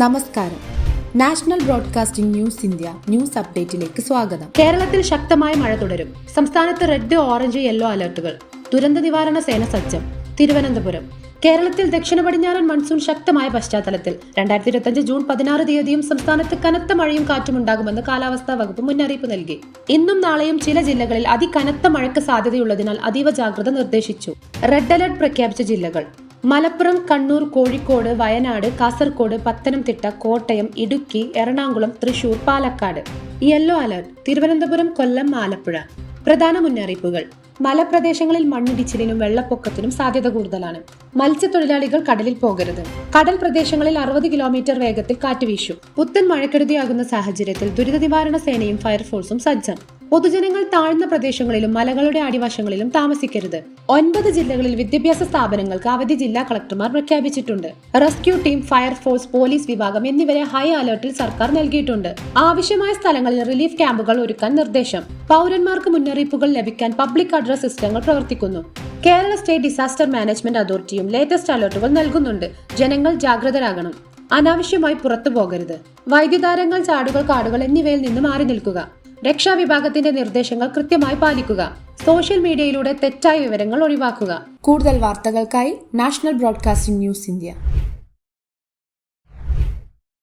നമസ്കാരം. National broadcasting news India news അപ്ഡേറ്റിലേക്ക് സ്വാഗതം. കേരളത്തിൽ ശക്തമായ മഴ തുടരും. സംസ്ഥാനത്ത് റെഡ്, ഓറഞ്ച്, യെല്ലോ അലർട്ടുകൾ. ദുരന്ത നിവാരണ സേന സജ്ജം. തിരുവനന്തപുരം. കേരളത്തിൽ ദക്ഷിണ പടിഞ്ഞാറൻ മൺസൂൺ ശക്തമായ പശ്ചാത്തലത്തിൽ 2025 ജൂൺ 16 തീയതിയും സംസ്ഥാനത്ത് കനത്ത മഴയും കാറ്റും ഉണ്ടാകുമെന്ന് കാലാവസ്ഥാ വകുപ്പ് മുന്നറിയിപ്പ് നൽകി. ഇന്നും നാളെയും ചില ജില്ലകളിൽ അതികനത്ത മഴയ്ക്ക് സാധ്യതയുള്ളതിനാൽ അതീവ ജാഗ്രത നിർദ്ദേശിച്ചു. റെഡ് അലർട്ട് പ്രഖ്യാപിച്ച ജില്ലകൾ: മലപ്പുറം, കണ്ണൂർ, കോഴിക്കോട്, വയനാട്, കാസർഗോഡ്, പത്തനംതിട്ട, കോട്ടയം, ഇടുക്കി, എറണാകുളം, തൃശൂർ, പാലക്കാട്. യെല്ലോ അലർട്ട് തിരുവനന്തപുരം, കൊല്ലം, ആലപ്പുഴ. പ്രധാന മുന്നറിയിപ്പുകൾ: മലപ്രദേശങ്ങളിൽ മണ്ണിടിച്ചിലിനും വെള്ളപ്പൊക്കത്തിനും സാധ്യത കൂടുതലാണ്. മത്സ്യത്തൊഴിലാളികൾ കടലിൽ പോകരുത്. കടൽ പ്രദേശങ്ങളിൽ 60 കിലോമീറ്റർ വേഗത്തിൽ കാറ്റ് വീശും. പുത്തൻ മഴക്കെടുതിയാകുന്ന സാഹചര്യത്തിൽ ദുരിത നിവാരണ സേനയും ഫയർഫോഴ്സും സജ്ജം. പൊതുജനങ്ങൾ താഴ്ന്ന പ്രദേശങ്ങളിലും മലകളുടെ അടിവശങ്ങളിലും താമസിക്കരുത്. 9 ജില്ലകളിൽ വിദ്യാഭ്യാസ സ്ഥാപനങ്ങൾക്ക് അവധി ജില്ലാ കളക്ടർമാർ പ്രഖ്യാപിച്ചിട്ടുണ്ട്. റെസ്ക്യൂ ടീം, ഫയർഫോഴ്സ്, പോലീസ് വിഭാഗം എന്നിവരെ ഹൈ അലർട്ടിൽ സർക്കാർ നൽകിയിട്ടുണ്ട്. ആവശ്യമായ സ്ഥലങ്ങളിൽ റിലീഫ് ക്യാമ്പുകൾ ഒരുക്കാൻ നിർദ്ദേശം. പൗരന്മാർക്ക് മുന്നറിയിപ്പുകൾ ലഭിക്കാൻ പബ്ലിക് അഡ്രസ് സിസ്റ്റങ്ങൾ പ്രവർത്തിക്കുന്നു. കേരള സ്റ്റേറ്റ് ഡിസാസ്റ്റർ മാനേജ്മെന്റ് അതോറിറ്റിയും ലേറ്റസ്റ്റ് അലർട്ടുകൾ നൽകുന്നുണ്ട്. ജനങ്ങൾ ജാഗ്രതരാകണം. അനാവശ്യമായി പുറത്തു പോകരുത്. വൈദ്യുതാരങ്ങൾ, ചാടുകൾ, കാടുകൾ എന്നിവയിൽ നിന്ന് മാറി നിൽക്കുക. രക്ഷാവിഭാഗത്തിന്റെ നിർദ്ദേശങ്ങൾ കൃത്യമായി പാലിക്കുക. സോഷ്യൽ മീഡിയയിലൂടെ തെറ്റായ വിവരങ്ങൾ ഒഴിവാക്കുക. കൂടുതൽ വാർത്തകൾക്കായി നാഷണൽ ബ്രോഡ്കാസ്റ്റിംഗ് ന്യൂസ് ഇന്ത്യ